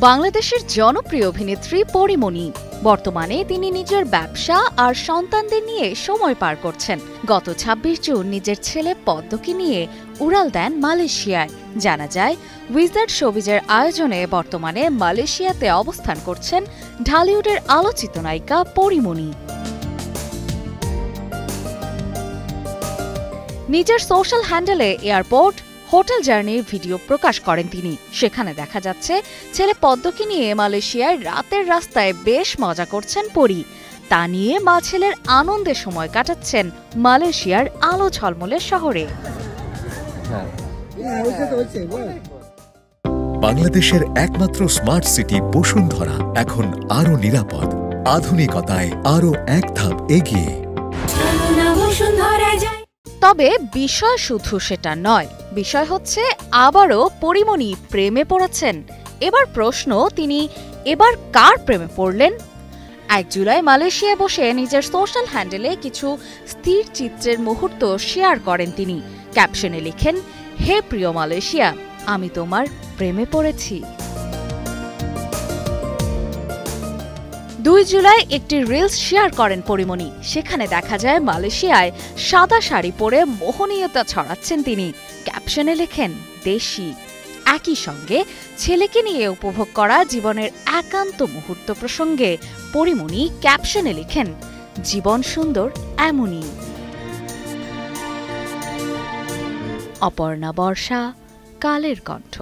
বাংলাদেশের জনপ্রিয় অভিনেত্রী পরীমণি। বর্তমানে তিনি নিজের ব্যবসা আর সন্তানদের নিয়ে সময় পার করছেন। গত ২৬ জুন নিজের ছেলে পদ্মকে নিয়ে উড়াল দেন মালয়েশিয়ায়। জানা যায়, উইজার্ড শোবিজের আয়োজনে বর্তমানে মালয়েশিয়াতে অবস্থান করছেন ঢালিউডের আলোচিত নায়িকা পরীমণি। নিজের সোশ্যাল হ্যান্ডেলে এয়ারপোর্ট, হোটেল জার্নির ভিডিও প্রকাশ করেন তিনি। সেখানে দেখা যাচ্ছে ছেলে পদ্মকে নিয়ে মালয়েশিয়ায় রাতের রাস্তায় বেশ মজা করছেন পরী। তা নিয়ে মা ছেলের আনন্দে সময় কাটাচ্ছেন মালয়েশিয়ার আলো ঝলমলে শহরে। বাংলাদেশের একমাত্র স্মার্ট সিটি বসুন্ধরা এখন আরো নিরাপদ, আধুনিকতায় আরো এক ধাপ এগিয়ে। তবে বিষয় শুধু সেটা নয়, বিষয় হচ্ছে আবারও পরীমণি প্রেমে পড়েছেন। এবার প্রশ্ন, তিনি এবার কার প্রেমে পড়লেন? ১ জুলাই মালয়েশিয়ায় বসে নিজের সোশ্যাল হ্যান্ডেলে কিছু স্থির চিত্রের মুহূর্ত শেয়ার করেন তিনি। ক্যাপশনে লিখেন, হে প্রিয় মালয়েশিয়া, আমি তোমার প্রেমে পড়েছি। ২ জুলাই একটি রিলস শেয়ার করেন পরীমণি। সেখানে দেখা যায় মালয়েশিয়ায় সাদা শাড়ি পরে মোহনীয়তা ছড়াচ্ছেন তিনি। ক্যাপশনে লেখেন, দেশি। একই সঙ্গে ছেলেকে নিয়ে উপভোগ করা জীবনের একান্ত মুহূর্ত প্রসঙ্গে পরীমণি ক্যাপশনে লিখেন, জীবন সুন্দর এমনই। অপর্ণা বর্ষা, কালের কণ্ঠ।